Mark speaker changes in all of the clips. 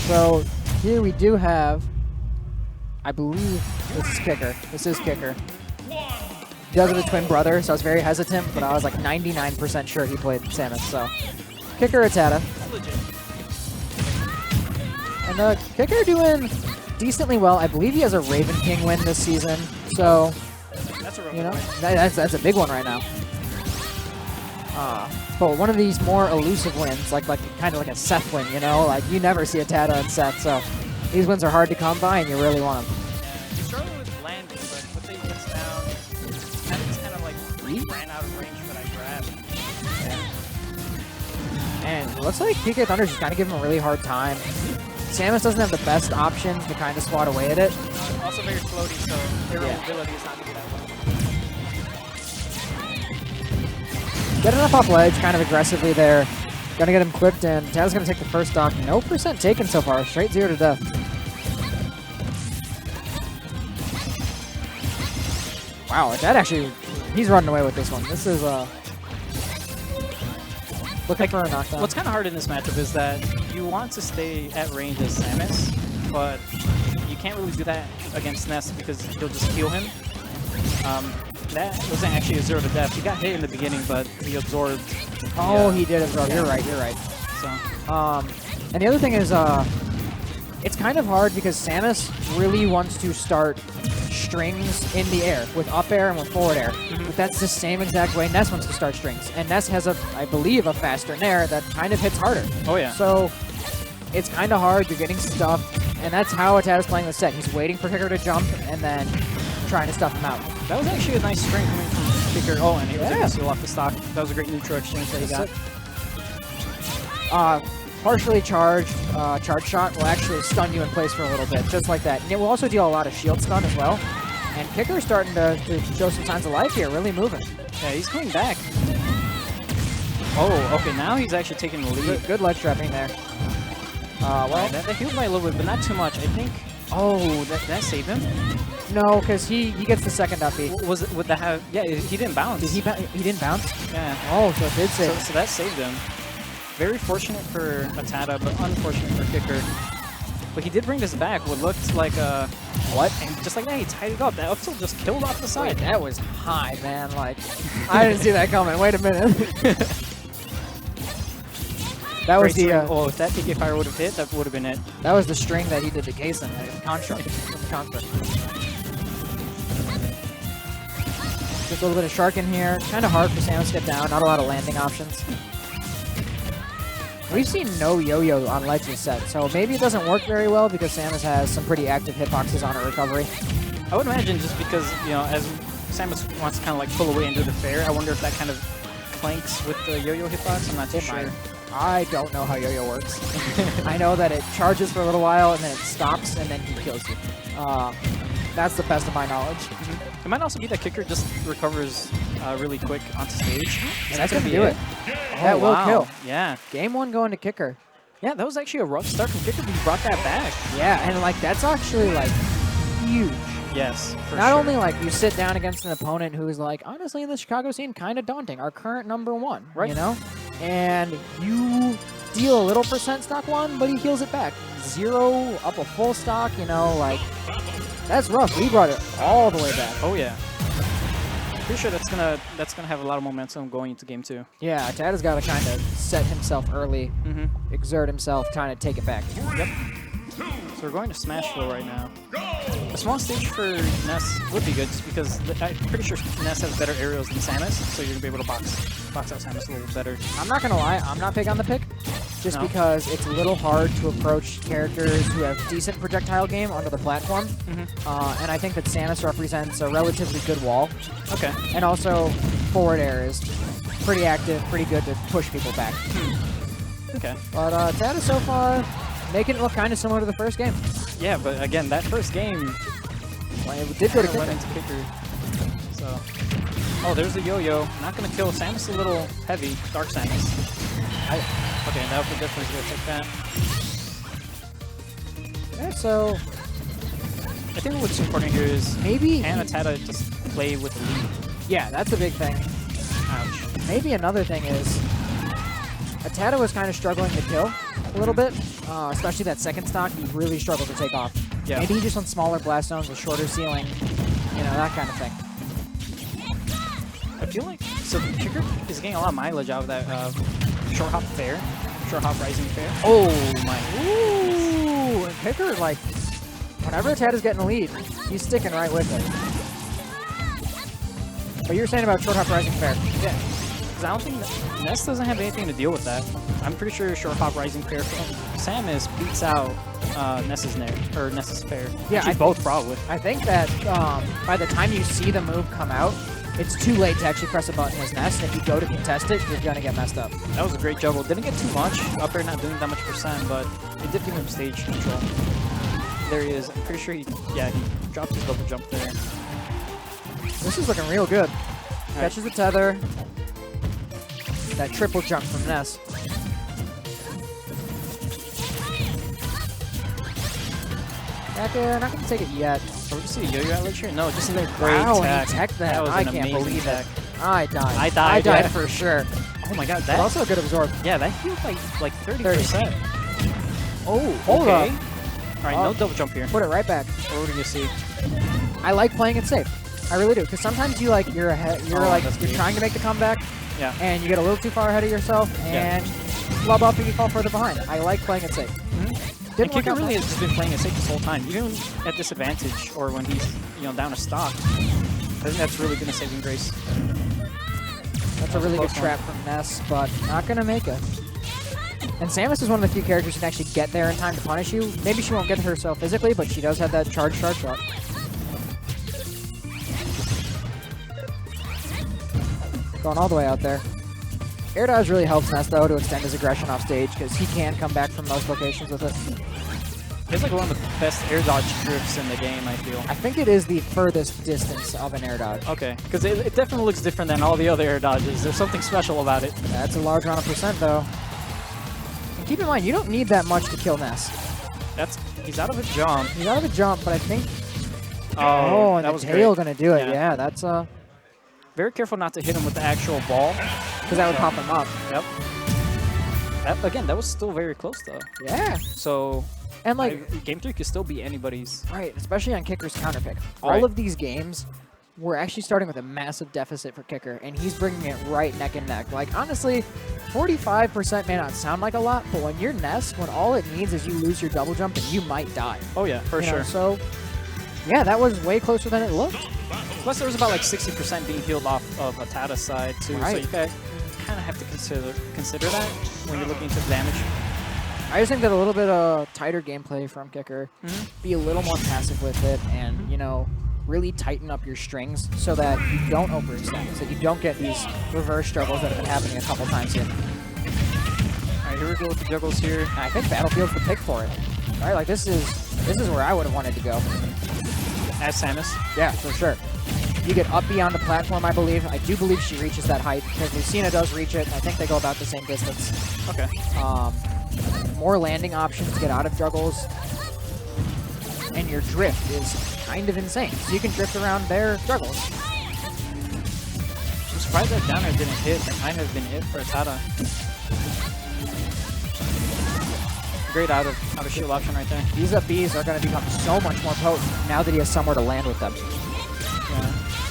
Speaker 1: So here we do have, I believe this is kicker. This is kicker. He does have a twin brother, so I was very hesitant, but I was like 99% sure he played Samus. So kicker ATATA. And the kicker doing decently well. I believe he has a Raven King win this season. So
Speaker 2: That's a real
Speaker 1: you know,
Speaker 2: win.
Speaker 1: that's a big one right now. But one of these more elusive wins, like kind of like a Seth win, you know, like you never see ATATA and Seth, so these wins are hard to come by, and you really want them.
Speaker 2: Yeah, you struggle with landing, but with the hits down, it's kind of like ran out of range for that grab.
Speaker 1: Yeah. And it looks like PK Thunder's just kind of giving him a really hard time. Samus doesn't have the best option to kind of swat away at it.
Speaker 2: Also very floaty, so their ability is not going to be that well.
Speaker 1: Getting up off ledge kind of aggressively there. Gonna get him clipped in. Tad's gonna take the first stock. No percent taken so far. Straight 0 to death. Wow, Tad actually, he's running away with this one. This is looking for a knockdown.
Speaker 2: What's kind of hard in this matchup is that you want to stay at range as Samus, but you can't really do that against Ness because you'll just heal him. That wasn't actually a 0 to death. He got hit in the beginning, but he absorbed.
Speaker 1: Oh, he did absorb.
Speaker 2: Yeah.
Speaker 1: You're right. You're right.
Speaker 2: So,
Speaker 1: and the other thing is, it's kind of hard because Samus really wants to start strings in the air with up air and with forward air. But that's the same exact way Ness wants to start strings. And Ness has I believe, a faster nair that kind of hits harder.
Speaker 2: oh yeah.
Speaker 1: So it's kind of hard. You're getting stuffed, and that's how ATATA's playing the set. He's waiting for Kicker to jump and then trying to stuff him out.
Speaker 2: That was actually a nice string coming from Kicker. Oh, and he was able to seal off the stock. That was a great neutral exchange that he got.
Speaker 1: Partially charged charge shot will actually stun you in place for a little bit, just like that. And it will also deal a lot of shield stun as well. And Kicker's starting to show some signs of life here, really moving.
Speaker 2: Yeah, he's coming back. Oh, okay, now he's actually taking the lead.
Speaker 1: Good ledge trapping there. Well,
Speaker 2: that healed by a little bit, but not too much. I think. Oh, that saved him.
Speaker 1: no, because he gets the second up B.
Speaker 2: Was it? Would that have? Yeah, he didn't bounce.
Speaker 1: Did he didn't bounce?
Speaker 2: Yeah.
Speaker 1: Oh, so it did save.
Speaker 2: So that saved him. Very fortunate for ATATA, but unfortunate for Kicker. But he did bring this back. What looked like a what? And just like that, he tied it up. That up tilt just killed off the side.
Speaker 1: Wait, that was high, man. Like, I didn't see that coming. Wait a minute. That was the.
Speaker 2: Oh, if that PK Fire would have hit, that would have been it.
Speaker 1: That was the string that he did to Kason at Construct. Construct. Just a little bit of shark in here. Kind of hard for Samus to get down. Not a lot of landing options. We've seen no yo-yo on ledge this set, so maybe it doesn't work very well because Samus has some pretty active hitboxes on her recovery.
Speaker 2: I would imagine just because, you know, as Samus wants to kind of like pull away and do the fair, I wonder if that kind of clanks with the yo-yo hitbox. I'm not too sure.
Speaker 1: I don't know how yo-yo works. I know that it charges for a little while and then it stops and then he kills you. That's the best of my knowledge.
Speaker 2: It might also be that Kicker just recovers really quick onto stage.
Speaker 1: And that's going to do it. That will kill.
Speaker 2: Yeah.
Speaker 1: Game 1 going to Kicker.
Speaker 2: Yeah, that was actually a rough start from Kicker, but he brought that back.
Speaker 1: Yeah, and like that's actually like huge.
Speaker 2: Yes, for
Speaker 1: Not
Speaker 2: sure.
Speaker 1: only like you sit down against an opponent who's like, honestly, in the Chicago scene, kind of daunting. Our current #1,
Speaker 2: Right.
Speaker 1: you know? And you deal a little percent stock 1, but he heals it back. 0 up a full stock, you know, like, that's rough. We brought it all the way back.
Speaker 2: Oh yeah. Pretty sure that's gonna have a lot of momentum going into game 2.
Speaker 1: Yeah, Tad has got to kind of set himself early, exert himself, kind of take it back.
Speaker 2: Yep. So we're going to Smash Flow right now. A small stage for Ness would be good just because I'm pretty sure Ness has better aerials than Samus, so you're going to be able to box out Samus a little better.
Speaker 1: I'm not going to lie, I'm not big on the pick, just because it's a little hard to approach characters who have decent projectile game onto the platform. And I think that Samus represents a relatively good wall.
Speaker 2: Okay.
Speaker 1: And also, forward air is pretty active, pretty good to push people back.
Speaker 2: Okay.
Speaker 1: But Tad is so far making it look kind of similar to the first game.
Speaker 2: Yeah, but again, that first game,
Speaker 1: Well, it did go to
Speaker 2: run
Speaker 1: Kicker.
Speaker 2: into Kicker. So, oh, there's the yo-yo. Not going to kill Samus. A little heavy. Dark Samus. Okay, that would definitely going to take that.
Speaker 1: Yeah, so
Speaker 2: I think what's important here is
Speaker 1: maybe
Speaker 2: can ATATA just play with the lead.
Speaker 1: yeah, that's a big thing.
Speaker 2: Ouch.
Speaker 1: Maybe another thing is ATATA was kind of struggling to kill a little bit, especially that second stock. He really struggled to take off.
Speaker 2: Yeah.
Speaker 1: Maybe he just wants smaller blast zones with shorter ceiling, you know, that kind of thing.
Speaker 2: I feel like so Kicker is getting a lot of mileage out of that short hop fair, short hop rising fair. Oh my!
Speaker 1: Ooh, and Kicker, like, whenever ATATA's getting a lead, he's sticking right with it. But you were saying about short hop rising fair.
Speaker 2: Yeah, because I don't think Ness doesn't have anything to deal with that. I'm pretty sure short hop rising fair from Samus beats out Ness's fair.
Speaker 1: Yeah,
Speaker 2: actually, both probably.
Speaker 1: I think that by the time you see the move come out, it's too late to actually press a button as Ness. And if you go to contest it, you're gonna get messed up.
Speaker 2: That was a great juggle. Didn't get too much. Up air not doing that much percent, but it did give him stage control. There he is. I'm pretty sure he dropped his double jump there.
Speaker 1: This is looking real good. Catches the tether. That triple jump from Ness. Back air, not gonna take it yet.
Speaker 2: Are we gonna see a yo-yo outlet here? No, just in there.
Speaker 1: Wow,
Speaker 2: Great
Speaker 1: he teched that.
Speaker 2: was
Speaker 1: I
Speaker 2: an
Speaker 1: can't
Speaker 2: amazing
Speaker 1: believe
Speaker 2: tech.
Speaker 1: it. I died.
Speaker 2: I died, yeah.
Speaker 1: for sure.
Speaker 2: Oh my god,
Speaker 1: But
Speaker 2: that
Speaker 1: also a good absorb.
Speaker 2: yeah, that healed like 30%.
Speaker 1: Oh, hold
Speaker 2: Okay.
Speaker 1: up.
Speaker 2: All right, no double jump here.
Speaker 1: Put it right back.
Speaker 2: What are we gonna see?
Speaker 1: I like playing it safe. I really do, because sometimes you're ahead. You're
Speaker 2: that's
Speaker 1: you're
Speaker 2: me.
Speaker 1: trying to make the comeback,
Speaker 2: Yeah.
Speaker 1: and you get a little too far ahead of yourself, and flub up and you fall further behind. I like playing it safe.
Speaker 2: And
Speaker 1: Didn't work
Speaker 2: Kicker
Speaker 1: out
Speaker 2: really
Speaker 1: much.
Speaker 2: has just been playing it safe this whole time, even at disadvantage or when he's down a stock. I think that's really been a saving grace.
Speaker 1: That's a really good
Speaker 2: close
Speaker 1: trap from Ness, but not gonna make it. And Samus is one of the few characters who can actually get there in time to punish you. Maybe she won't get herself physically, but she does have that charge shot. Going all the way out there. Air dodge really helps Ness, though, to extend his aggression off stage, because he can come back from most locations with it.
Speaker 2: It's like one of the best air dodge drifts in the game, I feel.
Speaker 1: I think it is the furthest distance of an air dodge.
Speaker 2: Okay, because it definitely looks different than all the other air dodges. There's something special about it.
Speaker 1: That's a large amount of percent, though. And keep in mind, you don't need that much to kill Ness.
Speaker 2: He's out of a jump.
Speaker 1: He's out of a jump, but I think...
Speaker 2: Oh,
Speaker 1: and
Speaker 2: that
Speaker 1: the
Speaker 2: was
Speaker 1: tail
Speaker 2: great.
Speaker 1: gonna do it.
Speaker 2: Yeah.
Speaker 1: Yeah, that's...
Speaker 2: Very careful not to hit him with the actual ball.
Speaker 1: Because that would pop him up.
Speaker 2: Yep. Again, that was still very close, though.
Speaker 1: Yeah.
Speaker 2: So...
Speaker 1: And like,
Speaker 2: Game 3 could still be anybody's.
Speaker 1: right, especially on Kicker's counterpick.
Speaker 2: Right.
Speaker 1: All of these games, we're actually starting with a massive deficit for Kicker, and he's bringing it right neck and neck. Like, honestly, 45% may not sound like a lot, but when you're Ness, when all it needs is you lose your double jump, and you might die.
Speaker 2: Oh yeah, for
Speaker 1: You know,
Speaker 2: sure.
Speaker 1: so, yeah, that was way closer than it looked.
Speaker 2: Plus, there was about like 60% being healed off of ATATA's side too, so
Speaker 1: Right.
Speaker 2: you kind of have to consider that when you're looking to damage.
Speaker 1: I just think that a little bit of tighter gameplay from Kicker, be a little more passive with it, and, you know, really tighten up your strings so that you don't overextend, so that you don't get these reverse struggles that have been happening a couple times here.
Speaker 2: All right, here we go with the juggles here.
Speaker 1: And I think Battlefield's the pick for it. All right, like this is where I would have wanted to go.
Speaker 2: As Samus.
Speaker 1: Yeah, for sure. You get up beyond the platform, I believe. I do believe she reaches that height, because Lucina does reach it, and I think they go about the same distance.
Speaker 2: Okay.
Speaker 1: More landing options to get out of juggles. And your drift is kind of insane. So you can drift around their juggles.
Speaker 2: I'm surprised that downer didn't hit. That might have been it for ATATA. Great out of shield option right there.
Speaker 1: These up Bs are going to become so much more potent now that he has somewhere to land with them.
Speaker 2: Yeah.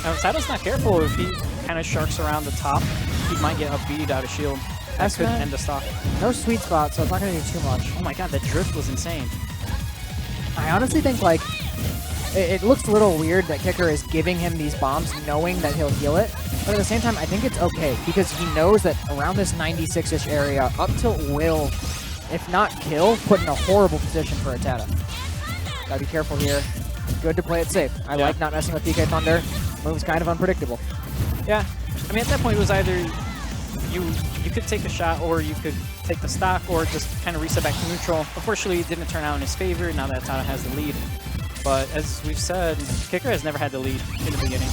Speaker 2: Now, if ATATA's not careful, if he kind of sharks around the top, he might get up B'd out of shield. That could end the stock.
Speaker 1: No sweet spot, so it's not going to do too much.
Speaker 2: Oh my god, that drift was insane.
Speaker 1: I honestly think, like, it looks a little weird that Kicker is giving him these bombs knowing that he'll heal it. But at the same time, I think it's okay, because he knows that around this 96-ish area, up tilt will, if not kill, put in a horrible position for ATATA. Gotta be careful here. Good to play it safe. I like not messing with PK Thunder. Move's kind of unpredictable.
Speaker 2: Yeah. I mean, at that point, it was either you could take a shot, or you could take the stock, or just kind of reset back to neutral. Unfortunately, it didn't turn out in his favor now that ATATA has the lead. But as we've said, Kicker has never had the lead in the beginning.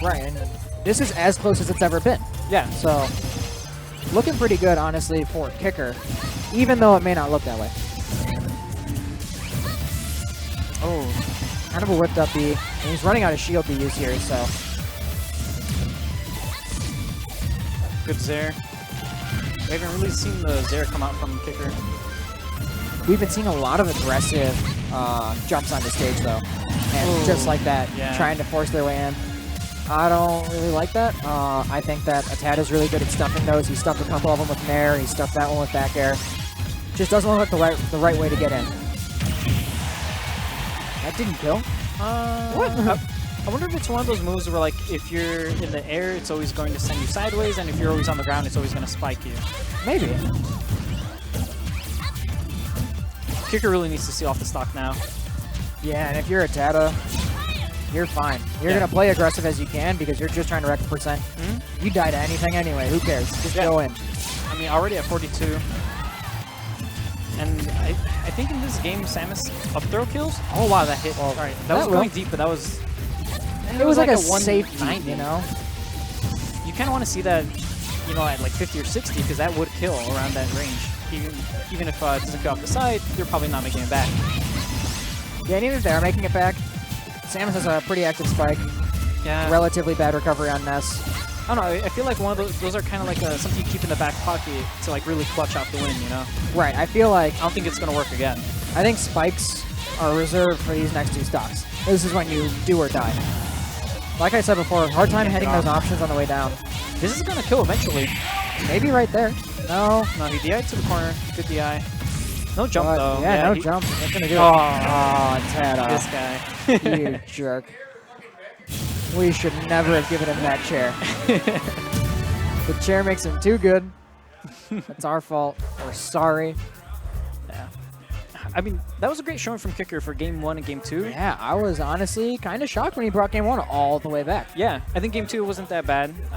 Speaker 1: Right, and this is as close as it's ever been.
Speaker 2: Yeah.
Speaker 1: So, looking pretty good, honestly, for Kicker, even though it may not look that way. Oh, kind of a whipped up B. And he's running out of shield to use here, so.
Speaker 2: Good there. We haven't really seen the Zera come out from kicker.
Speaker 1: We've been seeing a lot of aggressive jumps on the stage, though. And
Speaker 2: Ooh,
Speaker 1: just like that,
Speaker 2: yeah.
Speaker 1: trying to force their way in. I don't really like that. I think that ATATA's really good at stuffing those. He stuffed a couple of them with Nair. He stuffed that one with back air. Just doesn't look like the right way to get in. That didn't kill.
Speaker 2: What? I wonder if it's one of those moves where, like, if you're in the air, it's always going to send you sideways, and if you're always on the ground, it's always going to spike you.
Speaker 1: Maybe.
Speaker 2: Kicker really needs to see off the stock now.
Speaker 1: Yeah, and if you're ATATA, you're fine. You're going to play aggressive as you can because you're just trying to wreck the percent. You die to anything anyway. Who cares? Just go in.
Speaker 2: I mean, already at 42. And I think in this game, Samus up throw kills. Oh, wow, that hit. All right, that was going deep, but that was...
Speaker 1: It was like a
Speaker 2: 190,
Speaker 1: safe, you know?
Speaker 2: You kind of want to see that, you know, at like 50 or 60, because that would kill around that range. Even if it doesn't go off the side, you're probably not making it back.
Speaker 1: Yeah, and even if they are making it back, Samus has a pretty active spike.
Speaker 2: Yeah.
Speaker 1: Relatively bad recovery on Ness.
Speaker 2: I don't know, I feel like one of those are kind of like something you keep in the back pocket to like really clutch out the win, you know?
Speaker 1: Right, I feel like...
Speaker 2: I don't think it's going to work again.
Speaker 1: I think spikes are reserved for these next two stocks. This is when you do or die. Like I said before, hard time hitting those options on the way down.
Speaker 2: This is going to kill eventually.
Speaker 1: Maybe right there. No.
Speaker 2: No, he DI'd to the corner. Good DI. No jump, though.
Speaker 1: Yeah, no jump. That's going to do it.
Speaker 2: Oh,
Speaker 1: ATATA.
Speaker 2: This guy.
Speaker 1: You jerk. We should never have given him that chair. The chair makes him too good. That's our fault. We're sorry.
Speaker 2: Yeah. I mean, that was a great showing from Kicker for Game 1 and Game 2.
Speaker 1: Yeah, I was honestly kind of shocked when he brought Game 1 all the way back.
Speaker 2: Yeah, I think Game 2 wasn't that bad.